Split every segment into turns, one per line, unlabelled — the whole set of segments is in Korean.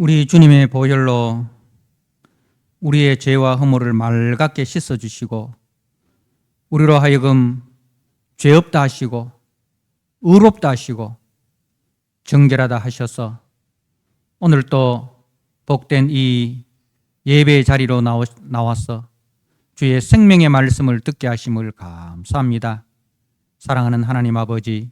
우리 주님의 보혈로 우리의 죄와 허물을 맑게 씻어주시고 우리로 하여금 죄 없다 하시고 의롭다 하시고 정결하다 하셔서 오늘 또 복된 이 예배의 자리로 나와서 주의 생명의 말씀을 듣게 하심을 감사합니다. 사랑하는 하나님 아버지,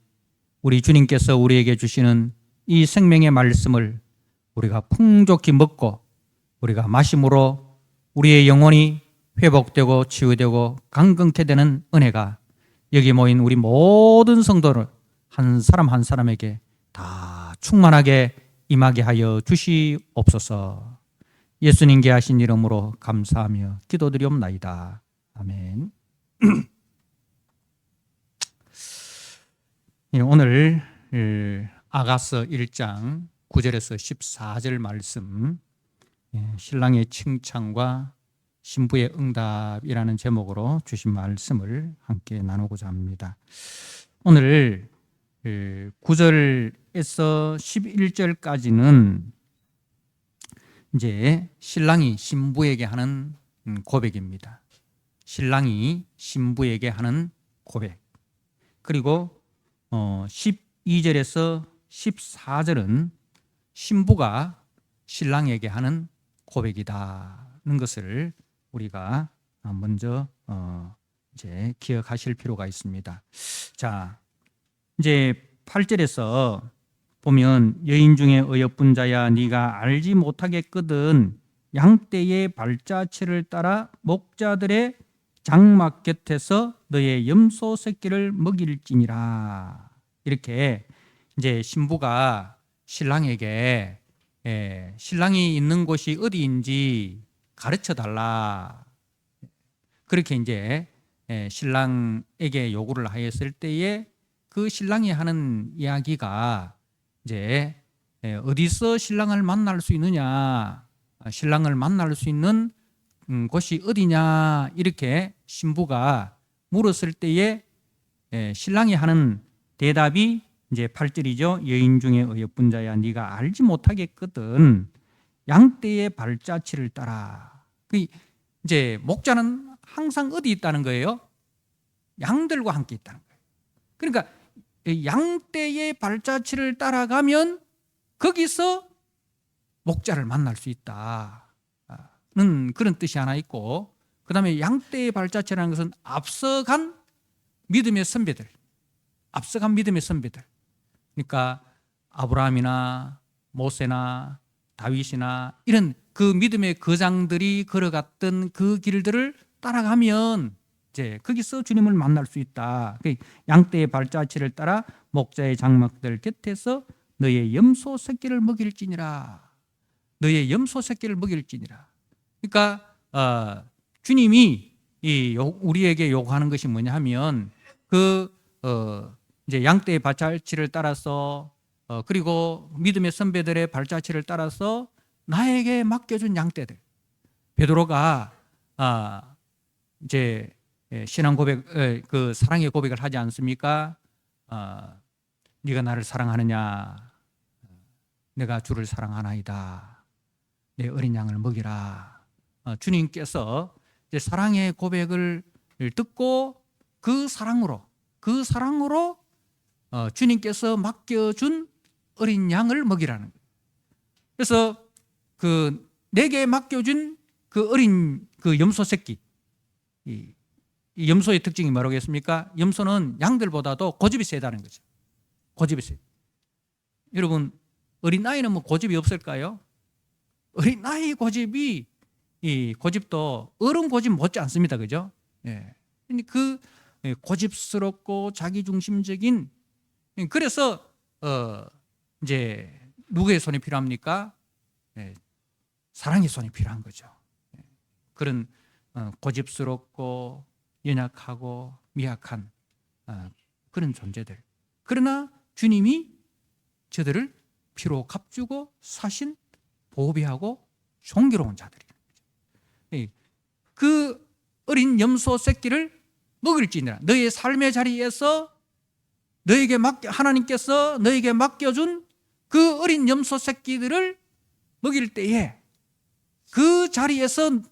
우리 주님께서 우리에게 주시는 이 생명의 말씀을 우리가 풍족히 먹고 우리가 마심으로 우리의 영혼이 회복되고 치유되고 강건케 되는 은혜가 여기 모인 우리 모든 성도를 한 사람 한 사람에게 다 충만하게 임하게 하여 주시옵소서. 예수님께 하신 이름으로 감사하며 기도드리옵나이다. 아멘. 오늘 아가서 1장 9절에서 14절 말씀, 신랑의 칭찬과 신부의 응답이라는 제목으로 주신 말씀을 함께 나누고자 합니다. 오늘 9절에서 11절까지는 이제 신랑이 신부에게 하는 고백입니다. 신랑이 신부에게 하는 고백. 그리고 12절에서 14절은 신부가 신랑에게 하는 고백이다는 것을 우리가 먼저 이제 기억하실 필요가 있습니다. 자, 이제 8절에서 보면 여인 중에 어여쁜 자야 네가 알지 못하겠거든 양떼의 발자취를 따라 목자들의 장막 곁에서 너의 염소 새끼를 먹일지니라. 이렇게 이제 신부가 신랑에게 신랑이 있는 곳이 어디인지 가르쳐 달라. 그렇게 이제 신랑에게 요구를 하였을 때에 그 신랑이 하는 이야기가 이제 어디서 신랑을 만날 수 있느냐, 신랑을 만날 수 있는 곳이 어디냐, 이렇게 신부가 물었을 때에 신랑이 하는 대답이 이제 8절이죠. 여인 중에 어여쁜 자야 네가 알지 못하겠거든 양떼의 발자취를 따라. 이제 목자는 항상 어디 있다는 거예요? 양들과 함께 있다는 거예요. 그러니까 양떼의 발자취를 따라가면 거기서 목자를 만날 수 있다는 그런 뜻이 하나 있고, 그 다음에 양떼의 발자취라는 것은 앞서간 믿음의 선배들, 그러니까 아브라함이나 모세나 다윗이나 이런 그 믿음의 거장들이 걸어갔던 그 길들을 따라가면 이제 거기서 주님을 만날 수 있다. 양떼의 발자취를 따라 목자의 장막들 곁에서 너의 염소 새끼를 먹일지니라. 너의 염소 새끼를 먹일지니라. 그러니까 주님이 우리에게 요구하는 것이 뭐냐 하면 이제 양떼의 발자취를 따라서 그리고 믿음의 선배들의 발자취를 따라서 나에게 맡겨준 양떼들. 베드로가 이제 신앙 고백, 그 사랑의 고백을 하지 않습니까? 네가 나를 사랑하느냐? 내가 주를 사랑하나이다. 내 어린 양을 먹이라. 주님께서 이제 사랑의 고백을 듣고 그 사랑으로 주님께서 맡겨준 어린 양을 먹이라는 거예요. 그래서 내게 맡겨준 그 어린 그 염소 새끼, 이 염소의 특징이 뭐라겠습니까? 염소는 양들보다도 고집이 세다는 거죠. 고집이 세. 여러분, 어린아이는 뭐 고집이 없을까요? 어린아이 고집이, 이 고집도 어른 고집 못지 않습니다. 그죠? 예. 그 고집스럽고 자기중심적인, 그래서 이제 누구의 손이 필요합니까? 사랑의 손이 필요한 거죠. 그런 고집스럽고 연약하고 미약한 그런 존재들. 그러나 주님이 저들을 피로 값주고 사신 보배하고 존귀로운 자들이에요. 그 어린 염소 새끼를 먹일지니라. 너의 삶의 자리에서 하나님께서 너에게 맡겨준 그 어린 염소 새끼들을 먹일 때에 그 자리에서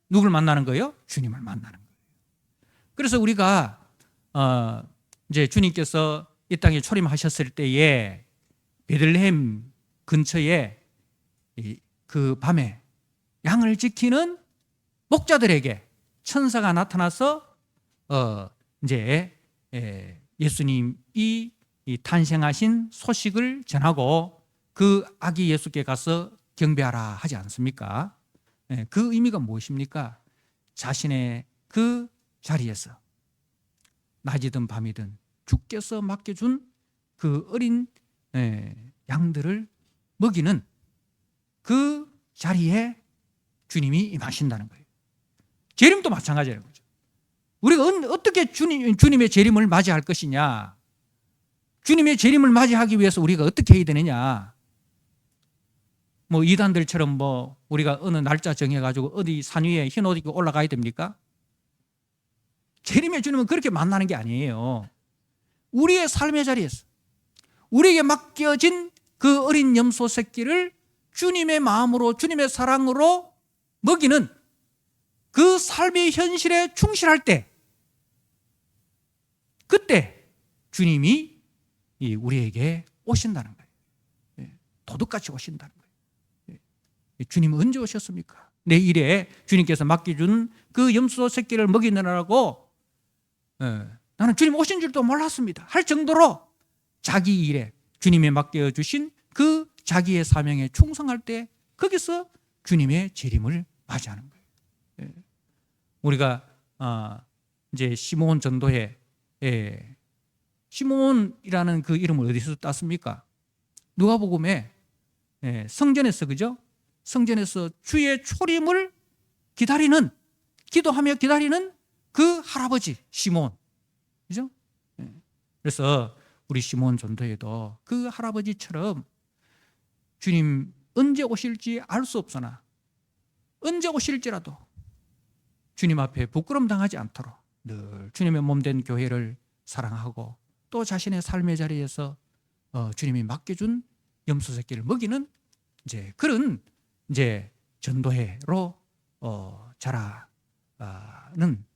누굴 만나는 거예요? 주님을 만나는 거예요. 그래서 우리가 이제 주님께서 이 땅에 초림하셨을 때에 베들레헴 근처에 그 밤에 양을 지키는 목자들에게 천사가 나타나서 이제 예수님이 탄생하신 소식을 전하고 그 아기 예수께 가서 경배하라 하지 않습니까? 그 의미가 무엇입니까? 자신의 그 자리에서 낮이든 밤이든 주께서 맡겨준 그 어린 양들을 먹이는 그 자리에 주님이 임하신다는 거예요. 재림도 마찬가지라는 거죠. 우리가 어떻게 주님의 재림을 맞이할 것이냐? 주님의 재림을 맞이하기 위해서 우리가 어떻게 해야 되느냐? 뭐 이단들처럼 뭐 우리가 어느 날짜 정해가지고 어디 산 위에 흰 옷 입고 올라가야 됩니까? 재림의 주님은 그렇게 만나는 게 아니에요. 우리의 삶의 자리에서 우리에게 맡겨진 그 어린 염소 새끼를 주님의 마음으로, 주님의 사랑으로 먹이는 그 삶의 현실에 충실할 때, 그때 주님이 우리에게 오신다는 거예요. 도둑같이 오신다는 거예요. 주님은 언제 오셨습니까? 내 일에 주님께서 맡겨준 그 염소 새끼를 먹이느라고 나는 주님 오신 줄도 몰랐습니다 할 정도로 자기 일에 주님이 맡겨주신 그 자기의 사명에 충성할 때 거기서 주님의 재림을 맞이하는 거예요. 우리가 이제 시므온 전도회, 시므온이라는 그 이름을 어디서 땄습니까? 누가복음에 성전에서, 그죠? 성전에서 주의 초림을 기다리는, 기도하며 기다리는 그 할아버지 시므온, 그죠? 그래서 우리 시므온 전도회도 그 할아버지처럼 주님 언제 오실지 알 수 없으나 언제 오실지라도 주님 앞에 부끄럼 당하지 않도록 늘 주님의 몸된 교회를 사랑하고 또 자신의 삶의 자리에서 주님이 맡겨준 염소 새끼를 먹이는 그런 전도회로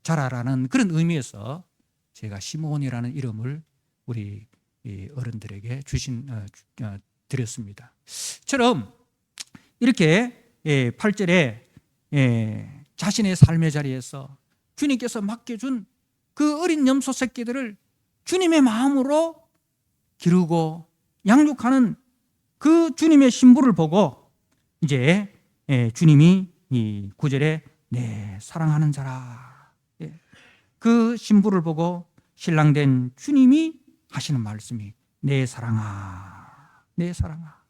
자라라는 그런 의미에서 제가 시므온이라는 이름을 우리 어른들에게 드렸습니다. 처럼 이렇게 8절에 자신의 삶의 자리에서 주님께서 맡겨준 그 어린 염소 새끼들을 주님의 마음으로 기르고 양육하는 그 주님의 신부를 보고 이제 주님이 이 9절에 내 사랑하는 자라, 그 신부를 보고 신랑된 주님이 하시는 말씀이 내 사랑아, 내 사랑아,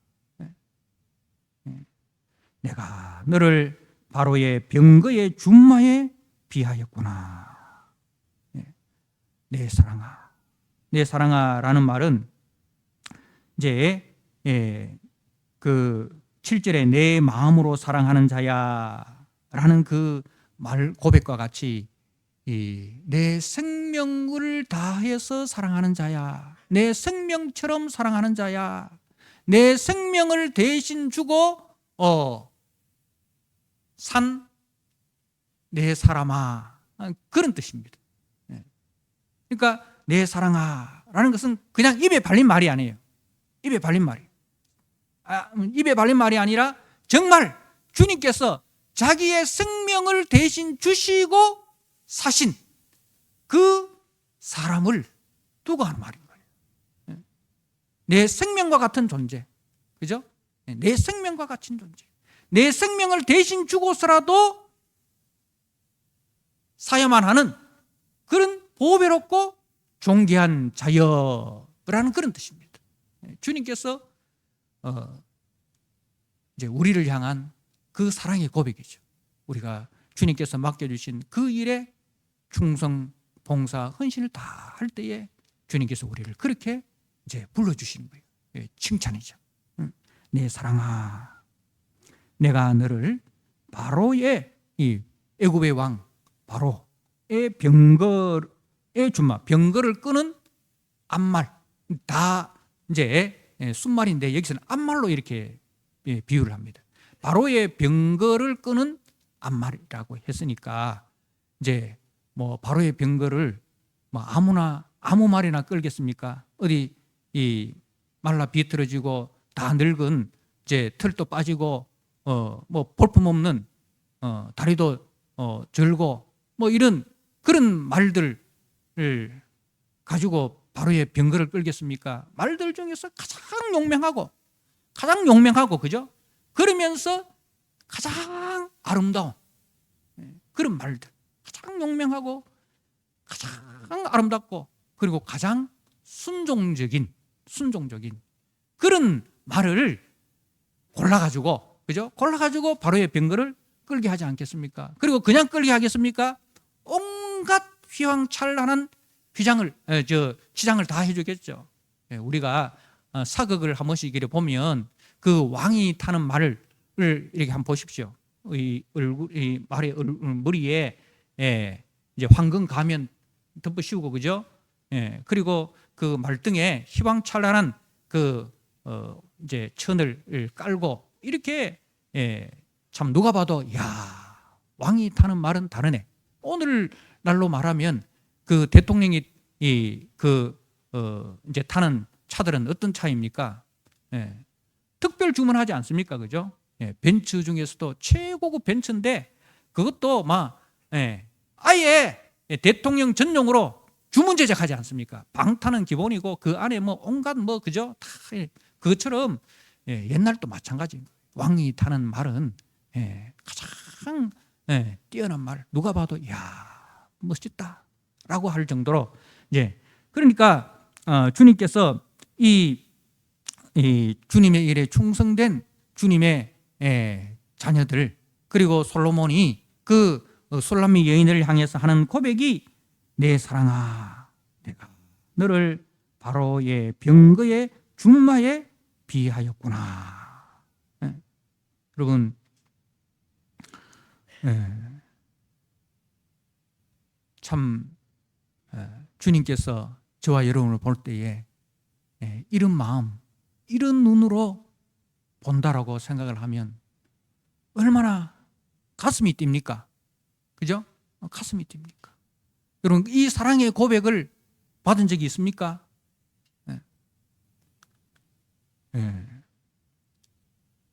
내가 너를 바로의 병거의 준마에 비하였구나. 내 사랑아, 내 사랑아라는 말은 이제 그 7절에 내 마음으로 사랑하는 자야라는 그 말 고백과 같이 내 생명을 다해서 사랑하는 자야, 내 생명처럼 사랑하는 자야, 내 생명을 대신 주고 산 내 사람아, 그런 뜻입니다. 그러니까 내 사랑아라는 것은 그냥 입에 발린 말이 아니에요. 입에 발린 말이. 입에 발린 말이 아니라 정말 주님께서 자기의 생명을 대신 주시고 사신 그 사람을 두고 하는 말인 거예요. 내 생명과 같은 존재, 그죠? 내 생명과 같은 존재, 내 생명을 대신 주고서라도 사야만 하는 그런 보배롭고 존귀한 자여라는 그런 뜻입니다. 주님께서 이제 우리를 향한 그 사랑의 고백이죠. 우리가 주님께서 맡겨주신 그 일에 충성, 봉사, 헌신을 다 할 때에 주님께서 우리를 그렇게 이제 불러주시는 거예요. 칭찬이죠. 내 사랑아, 내가 너를 바로의 이 애굽의 왕 바로의 병거의 준마, 병거를 끄는 암말, 다 이제 순말인데 여기서는 암말로 이렇게 비유를 합니다. 바로의 병거를 끄는 앞말이라고 했으니까 이제 뭐 바로의 병거를 뭐 아무 말이나 끌겠습니까? 어디 이 말라 비틀어지고 다 늙은 이제 털도 빠지고 뭐 볼품없는 다리도 절고 뭐 이런 그런 말들을 가지고 바로의 병거를 끌겠습니까? 말들 중에서 가장 용맹하고 그죠? 그러면서 가장 아름다운 그런 말들, 가장 용맹하고 가장 아름답고 그리고 가장 순종적인 그런 말을 골라가지고 그죠? 골라가지고 바로의 병거를 끌게 하지 않겠습니까? 그리고 그냥 끌게 하겠습니까? 온갖 휘황찬란한 치장을 다 해주겠죠. 우리가 사극을 한 번씩 이렇게 보면 그 왕이 타는 말을 이렇게 한번 보십시오. 이 말의 머리에 이제 황금 가면 덮어 씌우고 그죠? 그리고 그 말등에 휘황찬란한 그 이제 천을 깔고 이렇게 참 누가 봐도 야 왕이 타는 말은 다르네. 오늘 날로 말하면 그 대통령이 이제 타는 차들은 어떤 차입니까? 특별 주문하지 않습니까, 그죠? 벤츠 중에서도 최고급 벤츠인데 그것도 막 아예 대통령 전용으로 주문 제작하지 않습니까? 방탄은 기본이고 그 안에 뭐 온갖 뭐 그죠? 다 그것처럼 옛날도 마찬가지입니다. 왕이 타는 말은 가장 뛰어난 말, 누가 봐도 야 멋있다라고 할 정도로 이제 그러니까 주님께서 이 주님의 일에 충성된 주님의 자녀들 그리고 솔로몬이 그 술람미 여인을 향해서 하는 고백이 내 사랑아 내가 너를 바로의 병거의 준마에 비하였구나. 여러분 참 주님께서 저와 여러분을 볼 때에 이런 마음 이런 눈으로 본다라고 생각을 하면 얼마나 가슴이 뜁니까? 그죠? 가슴이 뜁니까? 여러분 이 사랑의 고백을 받은 적이 있습니까?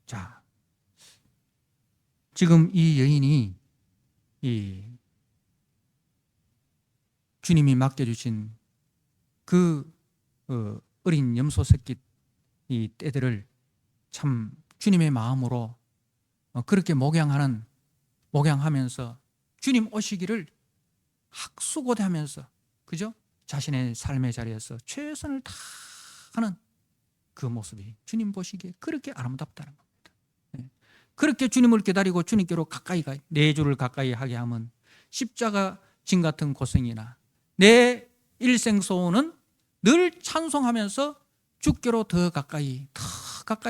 자, 지금 이 여인이 주님이 맡겨주신 그 어린 염소 새끼 이 떼들을 참 주님의 마음으로 그렇게 목양하면서 주님 오시기를 학수고대하면서 그죠? 자신의 삶의 자리에서 최선을 다하는 그 모습이 주님 보시기에 그렇게 아름답다는 겁니다. 그렇게 주님을 기다리고 주님께로 가까이 내 주를 가까이 하게 하면 십자가 진 같은 고생이나 내 일생 소원은 늘 찬송하면서 주께로 더 가까이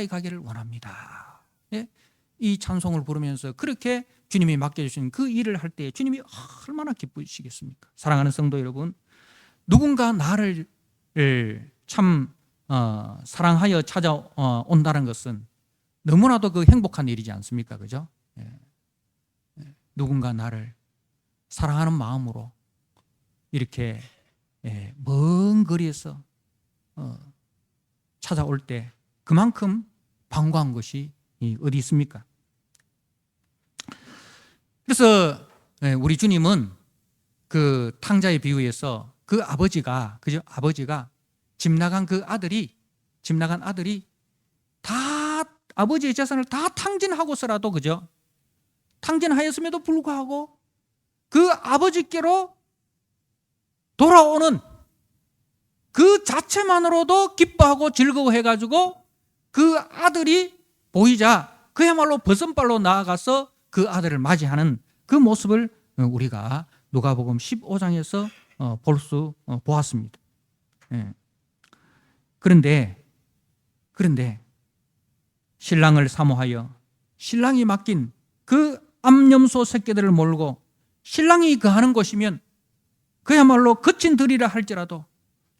가기를 원합니다. 이 찬송을 부르면서 그렇게 주님이 맡겨주신 그 일을 할 때 주님이 얼마나 기쁘시겠습니까? 사랑하는 성도 여러분, 누군가 나를 참 사랑하여 찾아온다는 것은 너무나도 그 행복한 일이지 않습니까? 그죠? 누군가 나를 사랑하는 마음으로 이렇게 먼 거리에서 찾아올 때 그만큼 반가운 것이 어디 있습니까? 그래서 우리 주님은 그 탕자의 비유에서 그 아버지가 집 나간 아들이 다 아버지의 재산을 다 탕진하고서라도 그죠? 탕진하였음에도 불구하고 그 아버지께로 돌아오는 그 자체만으로도 기뻐하고 즐거워해가지고 그 아들이 보이자 그야말로 버선발로 나아가서 그 아들을 맞이하는 그 모습을 우리가 누가복음 15장에서 보았습니다. 그런데 신랑을 사모하여 신랑이 맡긴 그 암염소 새끼들을 몰고 신랑이 거하는 곳이면 그야말로 거친 들이라 할지라도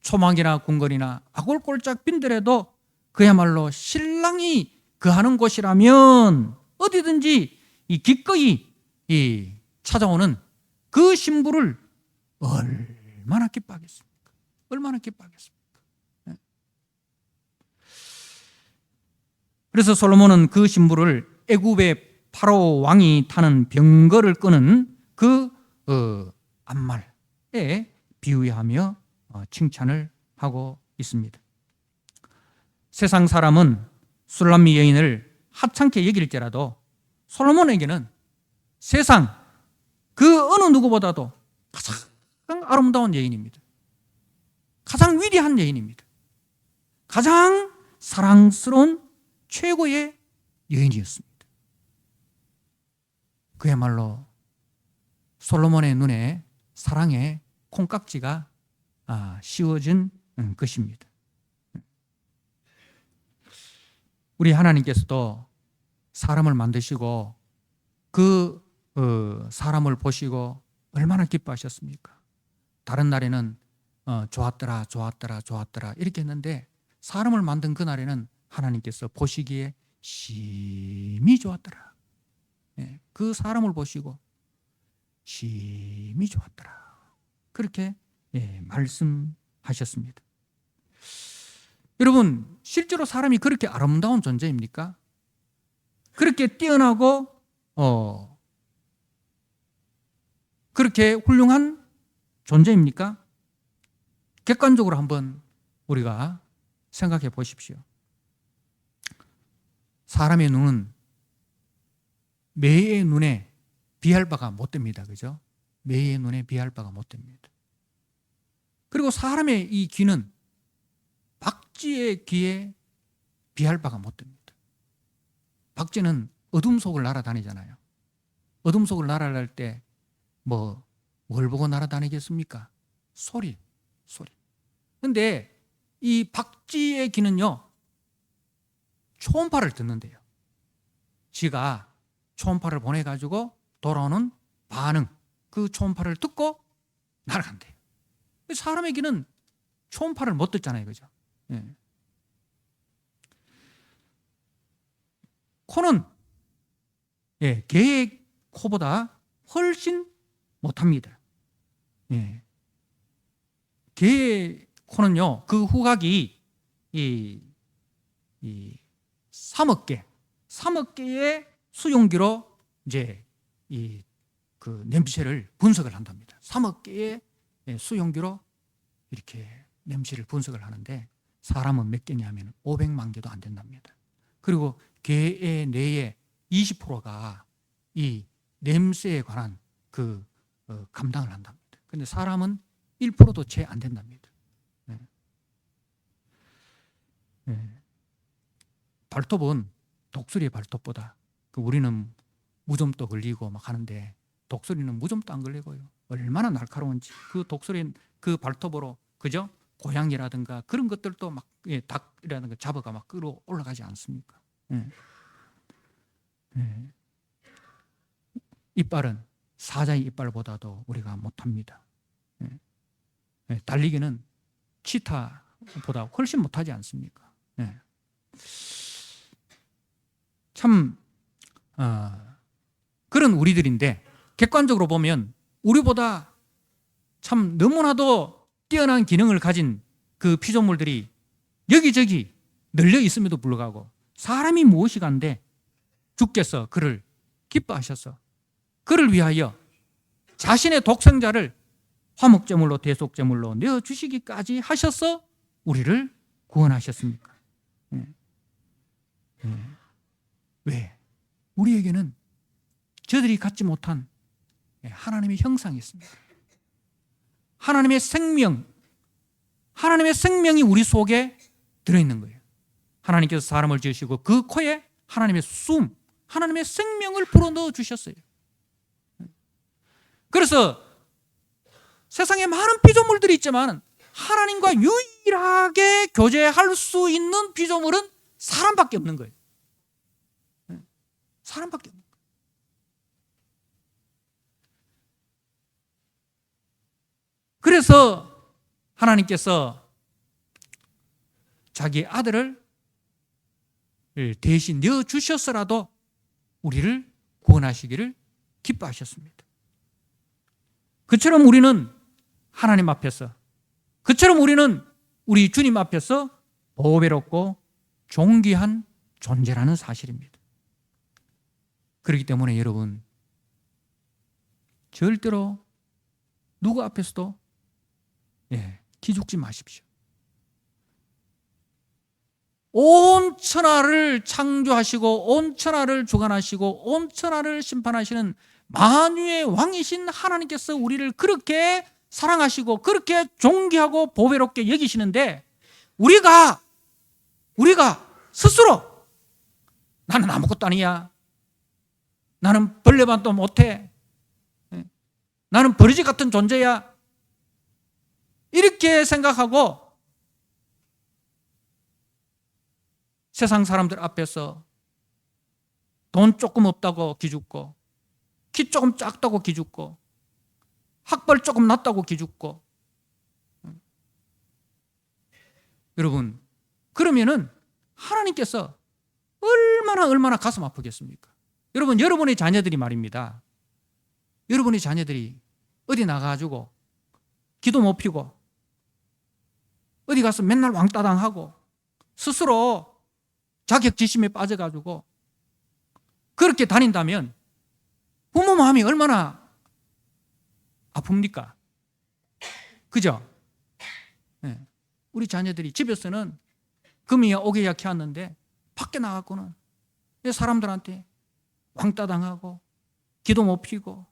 초막이나 궁궐이나 아골골짝 빈들에도 그야말로 신랑이 거하는 곳이라면 어디든지 이 기꺼이 찾아오는 그 신부를 얼마나 기뻐하겠습니까? 얼마나 기뻐하겠습니까? 그래서 솔로몬은 그 신부를 애굽의 파라오 왕이 타는 병거를 끄는 그 앞말에 비유하며 칭찬을 하고 있습니다. 세상 사람은 술람미 여인을 하찮게 여길지라도 솔로몬에게는 세상 그 어느 누구보다도 가장 아름다운 여인입니다. 가장 위대한 여인입니다. 가장 사랑스러운 최고의 여인이었습니다. 그야말로 솔로몬의 눈에 사랑의 콩깍지가 씌워진 것입니다. 우리 하나님께서도 사람을 만드시고 그 사람을 보시고 얼마나 기뻐하셨습니까? 다른 날에는 좋았더라 좋았더라 좋았더라 이렇게 했는데 사람을 만든 그날에는 하나님께서 보시기에 심히 좋았더라. 그 사람을 보시고 심히 좋았더라. 그렇게 말씀하셨습니다. 여러분, 실제로 사람이 그렇게 아름다운 존재입니까? 그렇게 뛰어나고 그렇게 훌륭한 존재입니까? 객관적으로 한번 우리가 생각해 보십시오. 사람의 눈은 매의 눈에 비할 바가 못 됩니다. 그죠? 매의 눈에 비할 바가 못 됩니다. 그리고 사람의 이 귀는 박쥐의 귀에 비할 바가 못 됩니다. 박쥐는 어둠 속을 날아다니잖아요. 어둠 속을 날아갈 때 뭘 보고 날아다니겠습니까? 소리. 근데 이 박쥐의 귀는요, 초음파를 듣는데요. 지가 초음파를 보내가지고 돌아오는 반응, 그 초음파를 듣고 날아간대요. 사람의 귀는 초음파를 못 듣잖아요. 그죠? 코는 개의 코보다 훨씬 못합니다. 개의 코는요, 그 후각이 3억 개의 수용기로 이제 그 냄새를 분석을 한답니다. 3억 개의 수용기로 이렇게 냄새를 분석을 하는데 사람은 몇 개냐면 500만 개도 안 된답니다. 그리고 개의 뇌의 20%가 이 냄새에 관한 그 감당을 한답니다. 그런데 사람은 1%도 채 안 된답니다. 발톱은 독수리의 발톱보다 우리는 무좀도 걸리고 막 하는데 독수리는 무좀도 안 걸리고요. 얼마나 날카로운지 그 독수리 그 발톱으로 그죠? 고양이라든가 그런 것들도 막 닭이라든가 잡아가 막 끌어 올라가지 않습니까? 이빨은 사자의 이빨보다도 우리가 못합니다. 달리기는 치타보다 훨씬 못하지 않습니까? 참 그런 우리들인데 객관적으로 보면 우리보다 참 너무나도 뛰어난 기능을 가진 그 피조물들이 여기저기 널려 있음에도 불구하고 사람이 무엇이간데 주께서 그를 기뻐하셔서 그를 위하여 자신의 독생자를 화목제물로 대속제물로 내어주시기까지 하셔서 우리를 구원하셨습니까? 왜? 우리에게는 저들이 갖지 못한 하나님의 형상이 있습니다. 하나님의 생명이 우리 속에 들어있는 거예요. 하나님께서 사람을 지으시고 그 코에 하나님의 숨, 하나님의 생명을 불어넣어 주셨어요. 그래서 세상에 많은 피조물들이 있지만 하나님과 유일하게 교제할 수 있는 피조물은 사람밖에 없는 거예요. 사람밖에 없는 거예요. 그래서 하나님께서 자기 아들을 대신 내어 주셔서라도 우리를 구원하시기를 기뻐하셨습니다. 그처럼 우리는 하나님 앞에서, 그처럼 우리는 우리 주님 앞에서 보배롭고 존귀한 존재라는 사실입니다. 그렇기 때문에 여러분, 절대로 누구 앞에서도 기죽지 마십시오. 온 천하를 창조하시고 온 천하를 주관하시고 온 천하를 심판하시는 만유의 왕이신 하나님께서 우리를 그렇게 사랑하시고 그렇게 존귀하고 보배롭게 여기시는데, 우리가 스스로 나는 아무것도 아니야, 나는 벌레반도 못해, 나는 버리지 같은 존재야, 이렇게 생각하고 세상 사람들 앞에서 돈 조금 없다고 기죽고, 키 조금 작다고 기죽고, 학벌 조금 낮다고 기죽고, 여러분, 그러면은 하나님께서 얼마나 가슴 아프겠습니까? 여러분, 여러분의 자녀들이 말입니다. 여러분의 자녀들이 어디 나가가지고 기도 못 피고 어디 가서 맨날 왕따당하고 스스로 자격지심에 빠져가지고 그렇게 다닌다면 부모 마음이 얼마나 아픕니까? 그죠? 우리 자녀들이 집에서는 금이야 오개야 키웠는데 밖에 나가고는 사람들한테 왕따당하고 기도 못 피고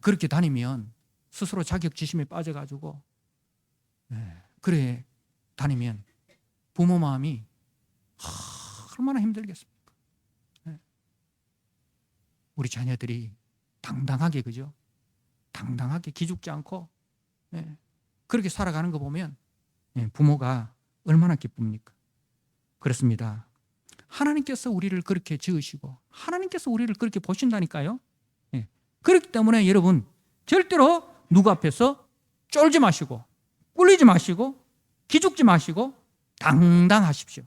그렇게 다니면 스스로 자격지심에 빠져가지고 그래 다니면 부모 마음이 얼마나 힘들겠습니까? 우리 자녀들이 당당하게, 그죠? 당당하게 기죽지 않고 그렇게 살아가는 거 보면 부모가 얼마나 기쁩니까? 그렇습니다. 하나님께서 우리를 그렇게 지으시고 하나님께서 우리를 그렇게 보신다니까요. 그렇기 때문에 여러분, 절대로 누구 앞에서 쫄지 마시고 꿀리지 마시고 기죽지 마시고 당당하십시오.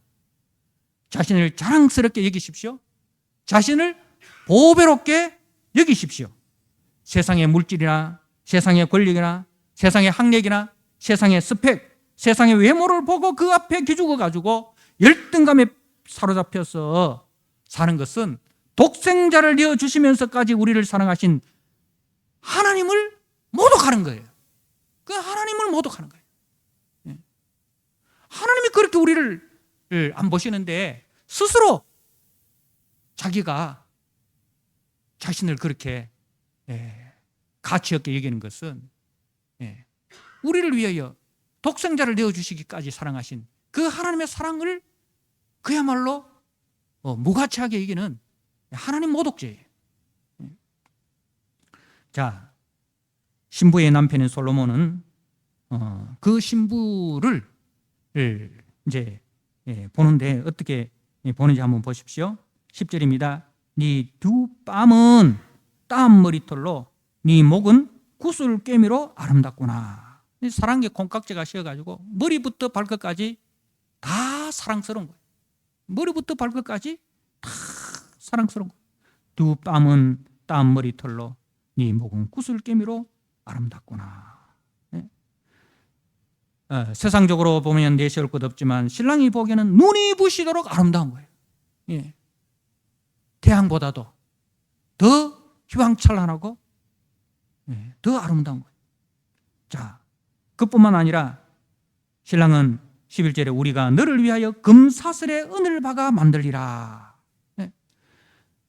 자신을 자랑스럽게 여기십시오. 자신을 보배롭게 여기십시오. 세상의 물질이나 세상의 권력이나 세상의 학력이나 세상의 스펙, 세상의 외모를 보고 그 앞에 기죽어가지고 열등감에 사로잡혀서 사는 것은 독생자를 내어주시면서까지 우리를 사랑하신 하나님을 모독하는 거예요. 그 하나님을 모독하는 거예요. 하나님이 그렇게 우리를 안 보시는데 스스로 자기가 자신을 그렇게 가치 없게 여기는 것은 우리를 위하여 독생자를 내어주시기까지 사랑하신 그 하나님의 사랑을 그야말로 무가치하게 여기는 하나님 모독죄예요. 자, 신부의 남편인 솔로몬은 그 신부를 이제 보는데 어떻게 보는지 한번 보십시오. 10절입니다. 네 두 뺨은 땀 머리털로 네 목은 구슬깨미로 아름답구나. 사랑의 콩깍지가 씌어가지고 머리부터 발끝까지 다 사랑스러운 거예요. 머리부터 발끝까지 다 사랑스러운 거예요. 두 뺨은 땀 머리털로 네 목은 구슬깨미로 아름답구나. 세상적으로 보면 내세울 것 없지만 신랑이 보기에는 눈이 부시도록 아름다운 거예요. 태양보다도 더 휘황찬란하고 더 아름다운 거예요. 자, 그뿐만 아니라 신랑은 11절에 우리가 너를 위하여 금사슬에 은을 박아 만들리라.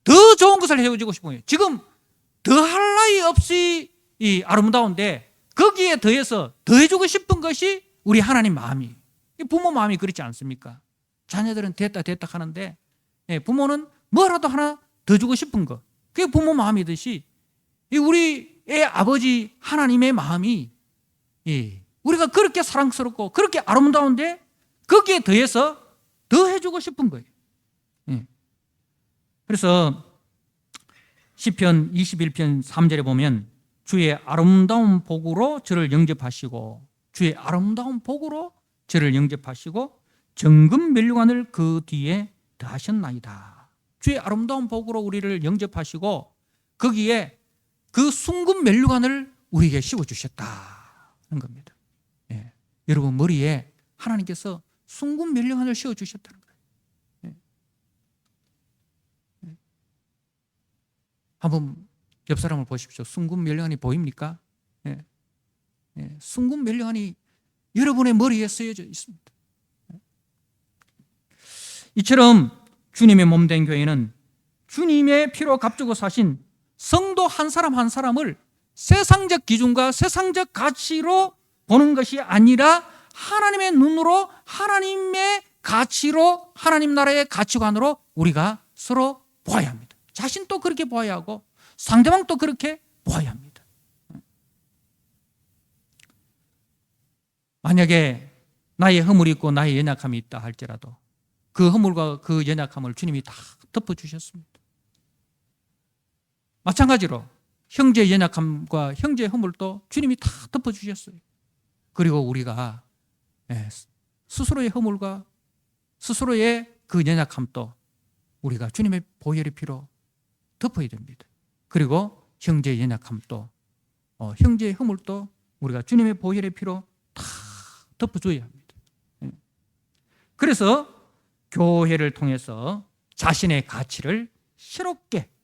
더 좋은 것을 해주고 싶은 거예요. 지금 더할 나위 없이 이 아름다운데 거기에 더해서 더해주고 싶은 것이 우리 하나님 마음이, 부모 마음이 그렇지 않습니까? 자녀들은 됐다 하는데 부모는 뭐라도 하나 더 주고 싶은 것, 그게 부모 마음이듯이 우리의 아버지 하나님의 마음이 우리가 그렇게 사랑스럽고 그렇게 아름다운데 거기에 더해서 더 해주고 싶은 거예요. 그래서 시편 21편 3절에 보면 주의 아름다운 복으로 저를 영접하시고, 주의 아름다운 복으로 저를 영접하시고 정금 면류관을 그 뒤에 더하셨나이다. 주의 아름다운 복으로 우리를 영접하시고 거기에 그 순금 면류관을 우리에게 씌워주셨다는 겁니다. 예. 여러분 머리에 하나님께서 순금 면류관을 씌워주셨다는 거예요. 예. 예. 한번 옆 사람을 보십시오. 순금 면류관이 보입니까? 예. 예. 순금 면류관이 여러분의 머리에 쓰여져 있습니다. 이처럼 주님의 몸된 교회는 주님의 피로 값주고 사신 성도 한 사람 한 사람을 세상적 기준과 세상적 가치로 보는 것이 아니라 하나님의 눈으로, 하나님의 가치로, 하나님 나라의 가치관으로 우리가 서로 보아야 합니다. 자신도 그렇게 보아야 하고 상대방도 그렇게 보아야 합니다. 만약에 나의 허물이 있고 나의 연약함이 있다 할지라도 그 허물과 그 연약함을 주님이 다 덮어주셨습니다. 마찬가지로 형제의 연약함과 형제의 허물도 주님이 다 덮어주셨어요. 그리고 우리가 스스로의 허물과 스스로의 그 연약함도 우리가 주님의 보혈의 피로 덮어야 됩니다. 그리고 형제의 연약함도 형제의 허물도 우리가 주님의 보혈의 피로 다 덮어줘야 합니다. 그래서 교회를 통해서 자신의 가치를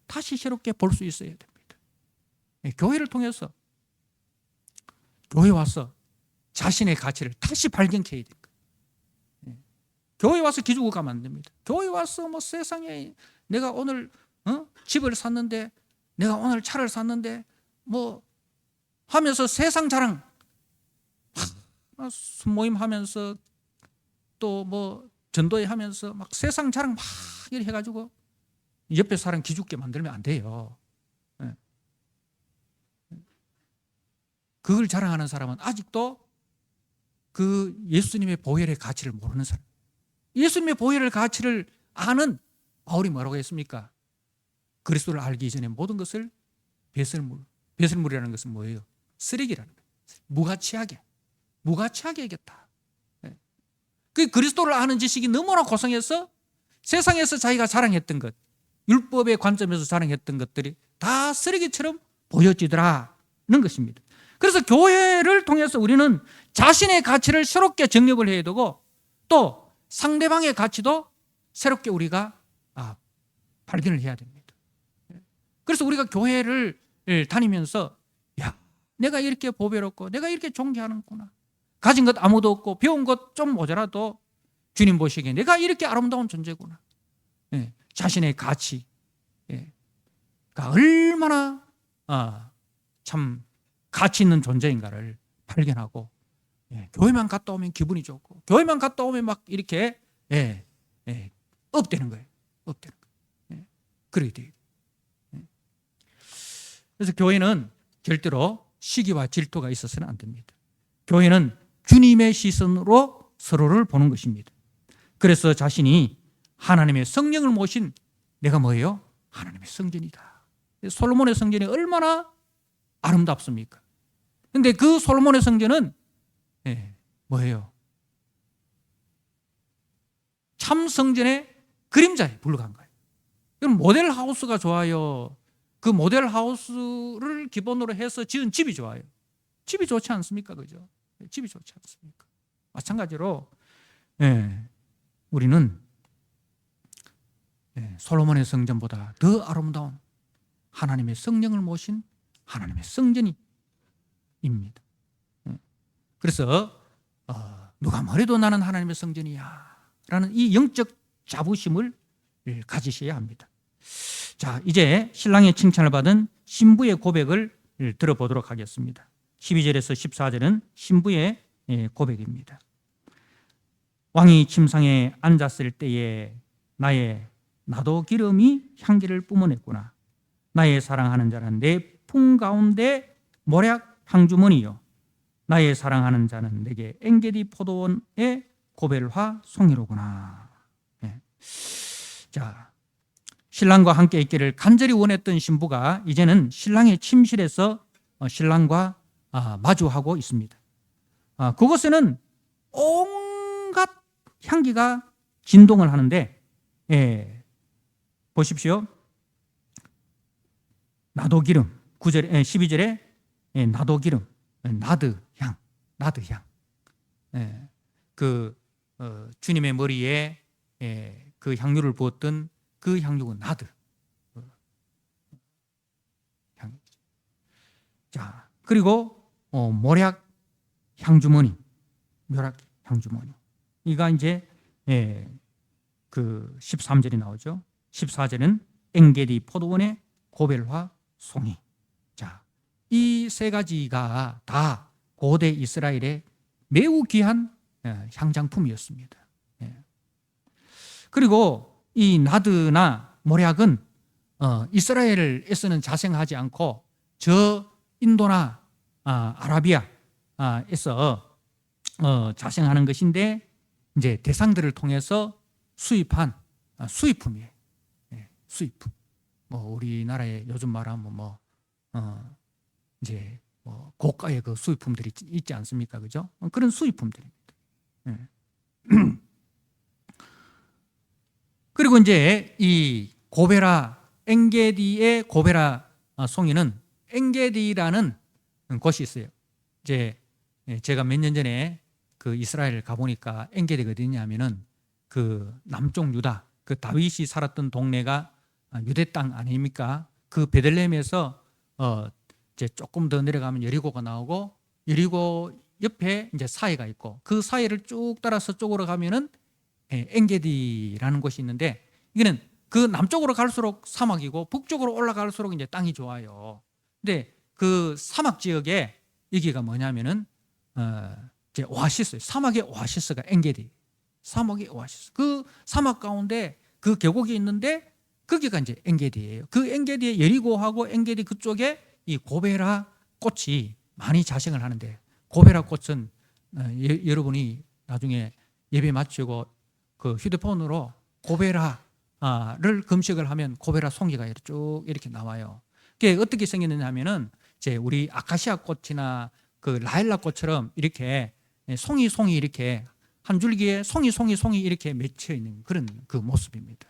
다시 새롭게 볼 수 있어야 됩니다. 교회를 통해서 교회 와서 자신의 가치를 다시 발견해야 됩니다. 교회 와서 기죽어 가면 안 됩니다. 교회 와서 뭐 세상에 내가 오늘 집을 샀는데 내가 오늘 차를 샀는데 뭐 하면서 세상 자랑 순모임 하면서 또 뭐 전도회 하면서 막 세상 자랑 막 이렇게 해가지고 옆에 사람 기죽게 만들면 안 돼요. 그걸 자랑하는 사람은 아직도 그 예수님의 보혈의 가치를 모르는 사람. 예수님의 보혈의 가치를 아는 바울이 뭐라고 했습니까? 그리스도를 알기 이전에 모든 것을 배설물이라는 것은 뭐예요? 쓰레기라는 거예요. 무가치하게 여겼다. 그 그리스도를 아는 지식이 너무나 고상해서 세상에서 자기가 자랑했던 것, 율법의 관점에서 자랑했던 것들이 다 쓰레기처럼 보여지더라는 것입니다. 그래서 교회를 통해서 우리는 자신의 가치를 새롭게 정립을 해야 되고 또 상대방의 가치도 새롭게 우리가 발견을 해야 됩니다. 그래서 우리가 교회를 다니면서 내가 이렇게 보배롭고 내가 이렇게 존귀하는구나. 가진 것 아무도 없고 배운 것 좀 모자라도 주님 보시기에 내가 이렇게 아름다운 존재구나. 자신의 가치가 얼마나 참 가치 있는 존재인가를 발견하고 교회만 갔다 오면 기분이 좋고 교회만 갔다 오면 막 이렇게 업되는 거예요. 그래야 돼요. 그래서 교회는 절대로 시기와 질투가 있어서는 안 됩니다. 교회는 주님의 시선으로 서로를 보는 것입니다. 그래서 자신이 하나님의 성령을 모신 내가 뭐예요? 하나님의 성전이다. 솔로몬의 성전이 얼마나 아름답습니까? 그런데 그 솔로몬의 성전은 뭐예요? 참 성전의 그림자에 불과한 거예요. 그럼 모델 하우스가 좋아요? 그 모델 하우스를 기본으로 해서 지은 집이 좋아요? 집이 좋지 않습니까? 그죠? 집이 좋지 않습니까? 마찬가지로 우리는 솔로몬의 성전보다 더 아름다운 하나님의 성령을 모신 하나님의 성전입니다. 그래서 누가 뭐래도 나는 하나님의 성전이야 라는 이 영적 자부심을 가지셔야 합니다. 자, 이제 신랑의 칭찬을 받은 신부의 고백을 들어보도록 하겠습니다. 12절에서 14절은 신부의 고백입니다. 왕이 침상에 앉았을 때에 나도 기름이 향기를 뿜어냈구나. 나의 사랑하는 자는 내 품 가운데 모략 향주머니요. 나의 사랑하는 자는 내게 엔게디 포도원의 고벨화 송이로구나. 자, 신랑과 함께 있기를 간절히 원했던 신부가 이제는 신랑의 침실에서 신랑과 마주하고 있습니다. 그곳에는 온갖 향기가 진동을 하는데, 보십시오. 나도 기름, 9절, 12절에 나도 기름, 나드 향. 주님의 머리에 그 향유를 부었던 그 향유가 나드 향. 자, 그리고 모략 향주머니, 이가 이제 그 13절이 나오죠. 14절은 엥게디 포도원의 고벨화 송이. 자, 이 세 가지가 다 고대 이스라엘의 매우 귀한 향장품이었습니다. 그리고 이 나드나 모략은 이스라엘에서는 자생하지 않고 저 인도나 아라비아에서 자생하는 것인데, 이제 대상들을 통해서 수입한 수입품이에요. 수입품. 우리나라에 요즘 말하면 이제 고가의 그 수입품들이 있지 않습니까? 그죠? 그런 수입품들입니다. 그리고 이제 이 고베라, 엥게디의 고베라 송이는 엥게디라는 곳이 있어요. 이제 제가 몇 년 전에 그 이스라엘 가보니까 엥게디가 어디냐면은 그 남쪽 유다, 그 다윗이 살았던 동네가 유대 땅 아닙니까? 그 베들레헴에서 이제 조금 더 내려가면 여리고가 나오고, 여리고 옆에 이제 사해가 있고, 그 사해를 쭉 따라서 쪽으로 가면은 엥게디라는 곳이 있는데, 이거는 그 남쪽으로 갈수록 사막이고 북쪽으로 올라갈수록 이제 땅이 좋아요. 근데 그 사막 지역에 여기가 뭐냐면은 이제 오아시스, 사막의 오아시스가 엥게디, 사막의 오아시스. 그 사막 가운데 그 계곡이 있는데 거기가 이제 엥게디예요. 그 엥게디의 여리고하고 엥게디 그쪽에 이 고베라 꽃이 많이 자생을 하는데, 고베라 꽃은 여러분이 나중에 예배 마치고 그 휴대폰으로 고베라를 검색을 하면 고베라 송이가 쭉 이렇게 나와요. 그게 어떻게 생겼느냐 하면은 이제 우리 아카시아 꽃이나 그 라일락 꽃처럼 이렇게 송이 이렇게 한 줄기에 송이 이렇게 맺혀 있는 그런 그 모습입니다.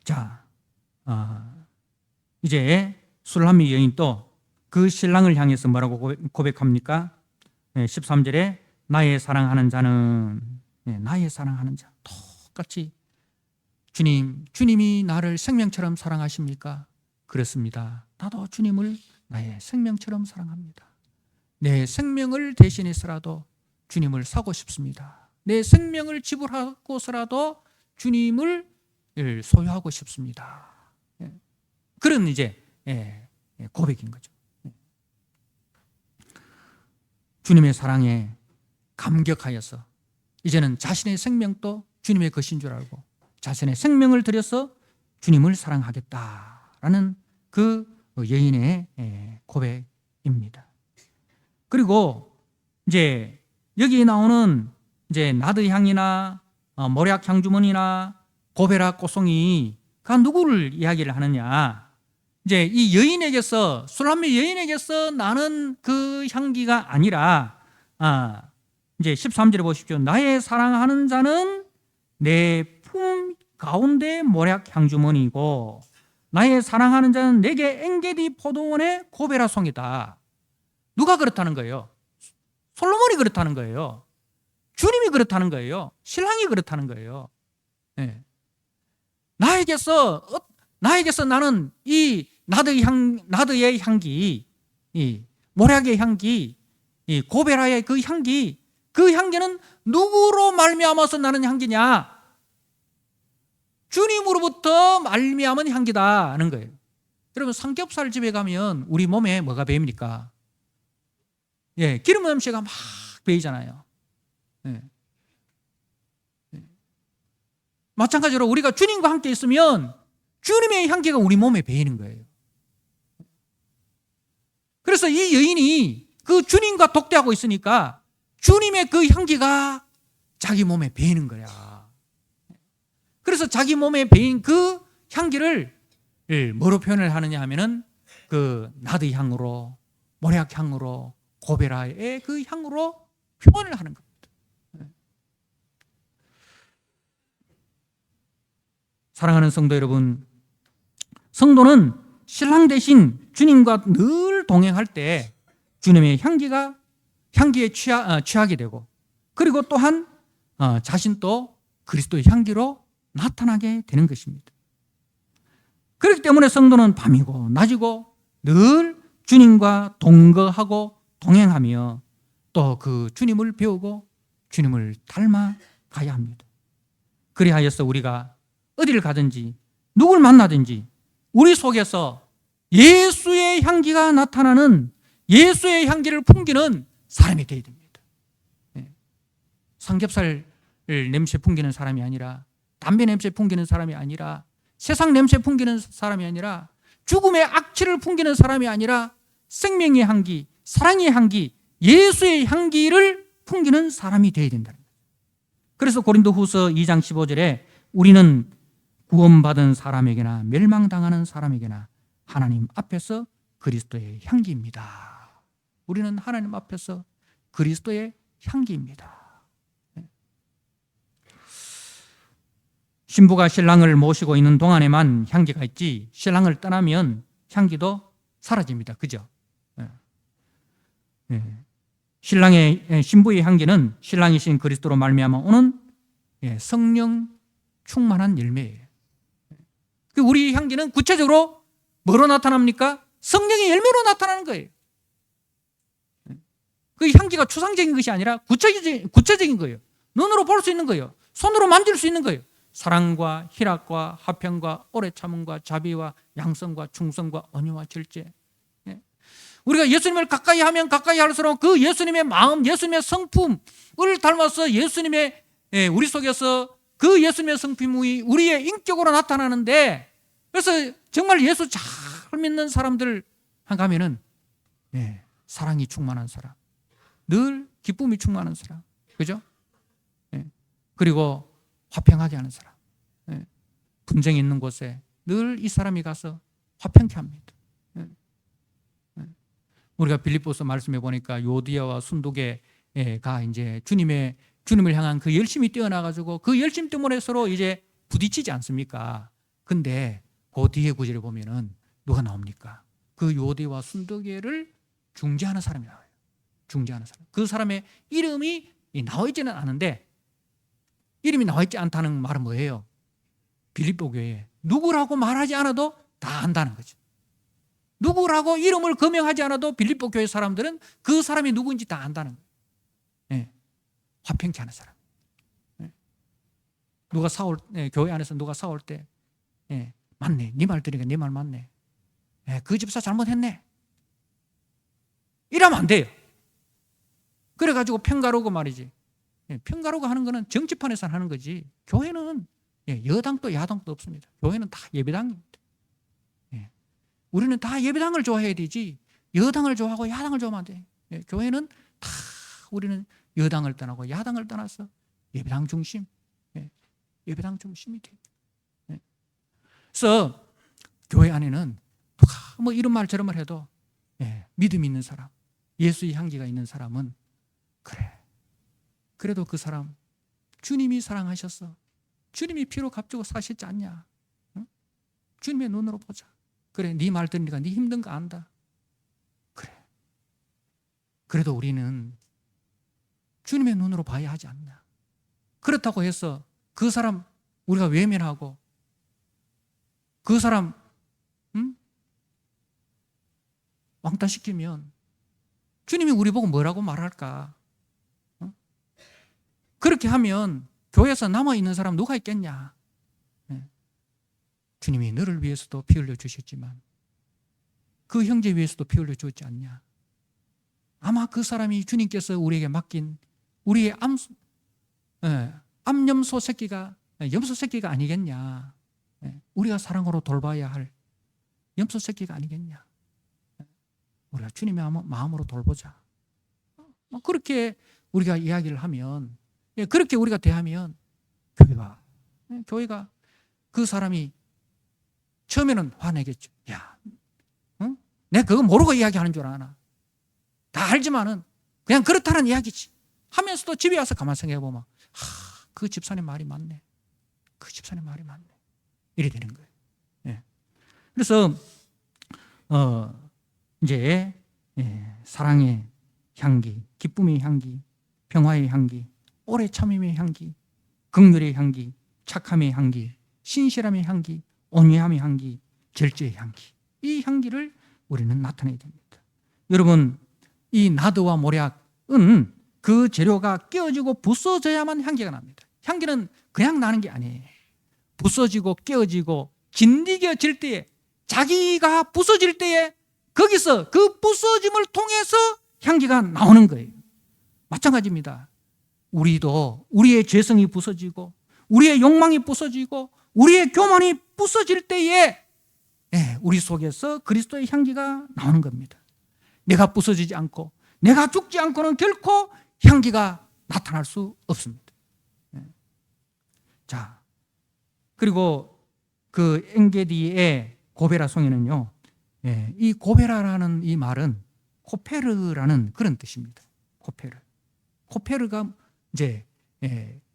자, 이제 술람미 여인 또 그 신랑을 향해서 뭐라고 고백합니까? 13절에 나의 사랑하는 자는, 나의 사랑하는 자, 똑같이 주님이 나를 생명처럼 사랑하십니까? 그렇습니다. 나도 주님을 나의 생명처럼 사랑합니다. 내 생명을 대신해서라도 주님을 사고 싶습니다. 내 생명을 지불하고서라도 주님을 소유하고 싶습니다. 그런 이제 고백인 거죠. 주님의 사랑에 감격하여서 이제는 자신의 생명도 주님의 것인 줄 알고 자신의 생명을 들여서 주님을 사랑하겠다라는 그 여인의 고백입니다. 그리고 이제 여기 나오는 이제 나드 향이나 모략 향주머니나 고베라 꽃송이가 누구를 이야기를 하느냐? 이제 이 여인에게서, 술람미 여인에게서 나는 그 향기가 아니라, 이제 13절에 보십시오. 나의 사랑하는 자는 내 품 가운데 모략 향주머니이고 나의 사랑하는 자는 내게 엥게디 포도원의 고베라 송이다. 누가 그렇다는 거예요? 솔로몬이 그렇다는 거예요. 주님이 그렇다는 거예요. 신랑이 그렇다는 거예요. 나에게서 나는 이 나드의 향기, 이 모략의 향기, 이 고베라의 그 향기는 누구로 말미암아서 나는 향기냐? 주님으로부터 말미암은 향기다는 거예요. 여러분, 삼겹살 집에 가면 우리 몸에 뭐가 배입니까? 기름 냄새가 막 배이잖아요. 마찬가지로 우리가 주님과 함께 있으면 주님의 향기가 우리 몸에 배이는 거예요. 그래서 이 여인이 그 주님과 독대하고 있으니까 주님의 그 향기가 자기 몸에 배이는 거야. 그래서 자기 몸에 배인 그 향기를 뭐로 표현을 하느냐 하면은 그 나드 향으로, 모략 향으로, 고베라의 그 향으로 표현을 하는 겁니다. 사랑하는 성도 여러분, 성도는 신랑 대신 주님과 늘 동행할 때 주님의 향기에 취하게 되고, 그리고 또한 자신도 그리스도의 향기로 나타나게 되는 것입니다. 그렇기 때문에 성도는 밤이고 낮이고 늘 주님과 동거하고 동행하며 또 그 주님을 배우고 주님을 닮아가야 합니다. 그리하여서 우리가 어디를 가든지 누굴 만나든지 우리 속에서 예수의 향기가 나타나는, 예수의 향기를 풍기는 사람이 되어야 됩니다. 삼겹살 냄새 풍기는 사람이 아니라, 담배 냄새 풍기는 사람이 아니라, 세상 냄새 풍기는 사람이 아니라, 죽음의 악취를 풍기는 사람이 아니라 생명의 향기, 사랑의 향기, 예수의 향기를 풍기는 사람이 되어야 된다는 거예요. 그래서 고린도후서 2장 15절에 우리는 구원받은 사람에게나 멸망당하는 사람에게나 하나님 앞에서 그리스도의 향기입니다. 우리는 하나님 앞에서 그리스도의 향기입니다. 신부가 신랑을 모시고 있는 동안에만 향기가 있지, 신랑을 떠나면 향기도 사라집니다. 그죠? 신부의 향기는 신랑이신 그리스도로 말미암아 오는 성령 충만한 열매예요. 우리 향기는 구체적으로 뭐로 나타납니까? 성령의 열매로 나타나는 거예요. 그 향기가 추상적인 것이 아니라 구체적인 거예요. 눈으로 볼 수 있는 거예요. 손으로 만질 수 있는 거예요. 사랑과 희락과 화평과 오래 참음과 자비와 양성과 충성과 온유와 절제. 우리가 예수님을 가까이 하면 가까이 할수록 그 예수님의 마음, 예수님의 성품을 닮아서 예수님의 우리 속에서 그 예수님의 성품이 우리의 인격으로 나타나는데, 그래서 정말 예수 잘 믿는 사람들 가면은 사랑이 충만한 사람, 늘 기쁨이 충만한 사람, 그죠? 그리고 화평하게 하는 사람, 분쟁이 있는 곳에 늘 이 사람이 가서 화평케 합니다. 우리가 빌립보서 말씀해 보니까 요디아와 순도계가 이제 주님을 향한 그 열심이 뛰어나가지고 그 열심 때문에 서로 이제 부딪히지 않습니까? 근데 그 뒤에 구절에 보면은 누가 나옵니까? 그 요디아와 순도계를 중재하는 사람이 나와요. 중재하는 사람. 그 사람의 이름이 나와 있지는 않은데, 이름이 나와 있지 않다는 말은 뭐예요? 빌립보 교회에 누구라고 말하지 않아도 다 안다는 거죠. 누구라고 이름을 거명하지 않아도 빌립보 교회 사람들은 그 사람이 누구인지 다 안다는 거예요. 화평케 하는 사람. 누가 교회 안에서 누가 싸울 때, 맞네, 네 말 들으니까 네 말 맞네, 그 집사 잘못했네, 이러면 안 돼요. 그래가지고 평가로고 말이지. 평가로고 하는 거는 정치판에서 하는 거지, 교회는 여당도 야당도 없습니다. 교회는 다 예배당입니다. 우리는 다 예배당을 좋아해야 되지 여당을 좋아하고 야당을 좋아하면 안 돼. 교회는 다 우리는 여당을 떠나고 야당을 떠나서 예배당 중심, 예배당 중심이 돼. 그래서 교회 안에는 누가 뭐 이런 말 저런 말 해도 믿음이 있는 사람, 예수의 향기가 있는 사람은 그래, 그래도 그 사람 주님이 사랑하셨어, 주님이 피로 값주고 사셨지 않냐, 주님의 눈으로 보자. 그래, 네 말 들으니까 네 힘든 거 안다. 그래, 그래도 우리는 주님의 눈으로 봐야 하지 않냐. 그렇다고 해서 그 사람 우리가 외면하고 그 사람 왕따시키면 주님이 우리 보고 뭐라고 말할까? 그렇게 하면 교회에서 남아있는 사람 누가 있겠냐? 주님이 너를 위해서도 피 흘려 주셨지만 그 형제 위해서도 피 흘려 주었지 않냐? 아마 그 사람이 주님께서 우리에게 맡긴 우리의 암염소 새끼가 염소 새끼가 아니겠냐? 우리가 사랑으로 돌봐야 할 염소 새끼가 아니겠냐? 우리가 주님의 마음으로 돌보자. 그렇게 우리가 이야기를 하면, 그렇게 우리가 대하면 교회가 그 사람이 처음에는 화내겠죠. 야, 응? 내가 그거 모르고 이야기하는 줄 아나? 다 알지만은 그냥 그렇다는 이야기지 하면서도 집에 와서 가만 생각해 보면, 그 집사님 말이 맞네. 그 집사님 말이 맞네. 이래 되는 거예요. 예. 그래서 이제 사랑의 향기, 기쁨의 향기, 평화의 향기, 오래 참음의 향기, 긍휼의 향기, 착함의 향기, 신실함의 향기, 온유함의 향기, 절제의 향기, 이 향기를 우리는 나타내야 됩니다. 여러분, 이 나드와 모략은 그 재료가 깨어지고 부서져야만 향기가 납니다. 향기는 그냥 나는 게 아니에요. 부서지고 깨어지고 진리겨질 때에, 자기가 부서질 때에 거기서 그 부서짐을 통해서 향기가 나오는 거예요. 마찬가지입니다. 우리도 우리의 죄성이 부서지고 우리의 욕망이 부서지고 우리의 교만이 부서질 때에 우리 속에서 그리스도의 향기가 나오는 겁니다. 내가 부서지지 않고 내가 죽지 않고는 결코 향기가 나타날 수 없습니다. 자, 그리고 그 엔게디의 고베라 송이는요, 이 고베라라는 이 말은 코페르라는 그런 뜻입니다. 코페르가 이제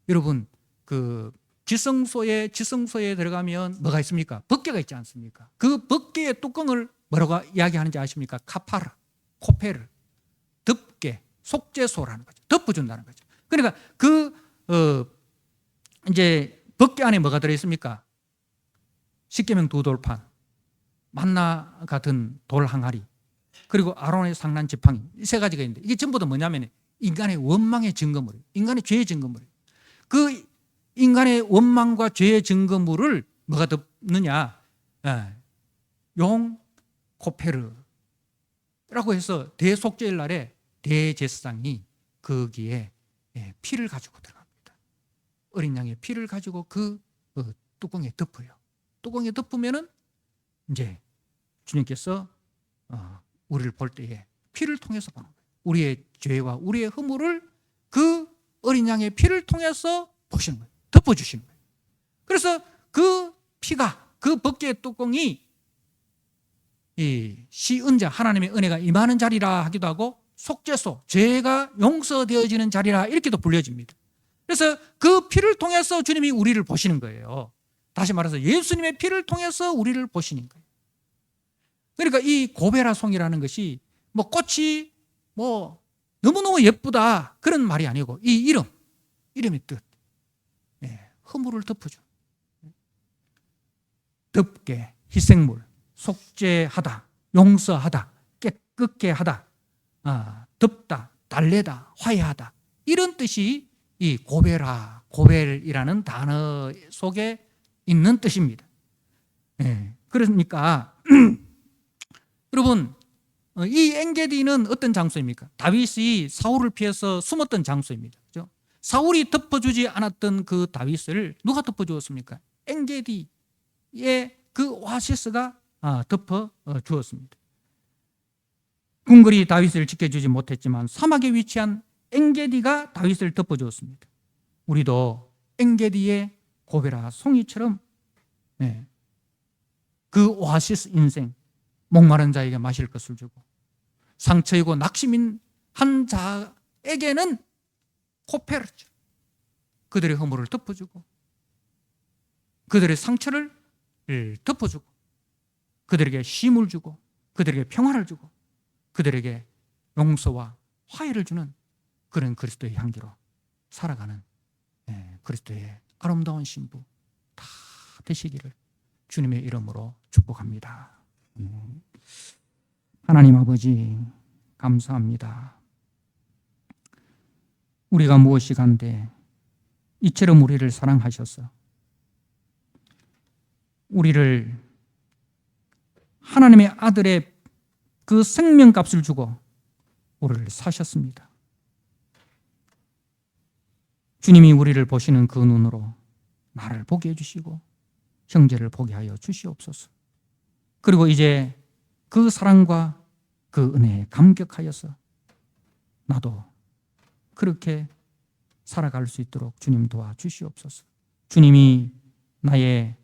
여러분 그 지성소에 들어가면 뭐가 있습니까? 법궤가 있지 않습니까? 그 법궤의 뚜껑을 뭐라고 이야기하는지 아십니까? 카파르, 코페르, 덮개, 속죄소라는 거죠. 덮어준다는 거죠. 그러니까 이제 법궤 안에 뭐가 들어 있습니까? 십계명 두 돌판, 만나 같은 돌 항아리, 그리고 아론의 상난 지팡이, 이 세 가지가 있는데 이게 전부 다 뭐냐면 인간의 원망의 증거물이에요. 인간의 죄의 증거물이에요. 그 인간의 원망과 죄의 증거물을 뭐가 덮느냐? 용 코페르라고 해서 대속죄일 날에 대제사장이 거기에 피를 가지고 들어갑니다. 어린 양의 피를 가지고 그 뚜껑에 덮어요. 뚜껑에 덮으면은 이제 주님께서 우리를 볼 때에 피를 통해서 보는 거예요. 우리의 죄와 우리의 허물을 그 어린 양의 피를 통해서 보시는 거예요. 덮어주시는 거예요. 그래서 그 피가, 그 법궤의 뚜껑이 이 시은자, 하나님의 은혜가 임하는 자리라 하기도 하고 속죄소, 죄가 용서되어지는 자리라 이렇게도 불려집니다. 그래서 그 피를 통해서 주님이 우리를 보시는 거예요. 다시 말해서 예수님의 피를 통해서 우리를 보시는 거예요. 그러니까 이 고베라 송이라는 것이 뭐 꽃이 뭐 너무너무 예쁘다 그런 말이 아니고 이 이름의 뜻, 허물을 덮어줘. 덮게, 희생물, 속죄하다, 용서하다, 깨끗게 하다, 덮다, 달래다, 화해하다, 이런 뜻이 이 고벨이라는 단어 속에 있는 뜻입니다. 그러니까 여러분, 이 엔게디는 어떤 장소입니까? 다윗이 사울을 피해서 숨었던 장소입니다. 그렇죠? 사울이 덮어주지 않았던 그 다윗을 누가 덮어주었습니까? 엔게디의 그 오아시스가 덮어주었습니다. 궁궐이 다윗을 지켜주지 못했지만 사막에 위치한 엔게디가 다윗을 덮어주었습니다. 우리도 엔게디의 고베라 송이처럼 그 오아시스 인생, 목마른 자에게 마실 것을 주고 상처이고 낙심인 한 자에게는 코페르죠. 그들의 허물을 덮어주고 그들의 상처를 덮어주고 그들에게 쉼을 주고 그들에게 평화를 주고 그들에게 용서와 화해를 주는 그런 그리스도의 향기로 살아가는 그리스도의 아름다운 신부 다 되시기를 주님의 이름으로 축복합니다. 하나님 아버지 감사합니다. 우리가 무엇이 간데 이처럼 우리를 사랑하셔서 우리를 하나님의 아들의 그 생명값을 주고 우리를 사셨습니다. 주님이 우리를 보시는 그 눈으로 나를 보게 해주시고 형제를 보게 하여 주시옵소서. 그리고 이제 그 사랑과 그 은혜에 감격하여서 나도 그렇게 살아갈 수 있도록 주님 도와주시옵소서. 주님이 나의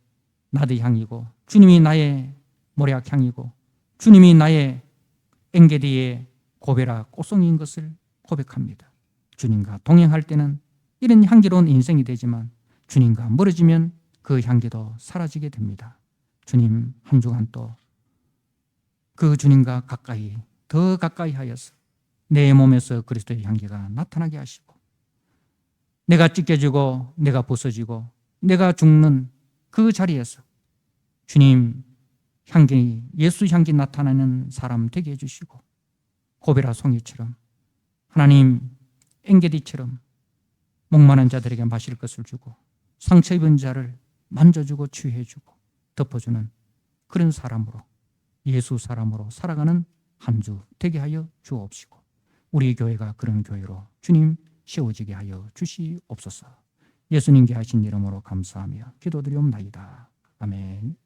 나드 향이고 주님이 나의 모략 향이고 주님이 나의 엔게디의 고베라 꽃송이인 것을 고백합니다. 주님과 동행할 때는 이런 향기로운 인생이 되지만 주님과 멀어지면 그 향기도 사라지게 됩니다. 주님 한 주간 또 그 주님과 가까이 더 가까이 하여서 내 몸에서 그리스도의 향기가 나타나게 하시고 내가 찢겨지고 내가 부서지고 내가 죽는 그 자리에서 주님 향기, 예수 향기 나타나는 사람 되게 해주시고 고베라 송이처럼 하나님 엥게디처럼 목마른 자들에게 마실 것을 주고 상처 입은 자를 만져주고 치유해주고 덮어주는 그런 사람으로 예수 사람으로 살아가는 한 주 되게 하여 주옵시고 우리 교회가 그런 교회로 주님 세워지게 하여 주시옵소서. 예수님께 하신 이름으로 감사하며 기도드리옵나이다. 아멘.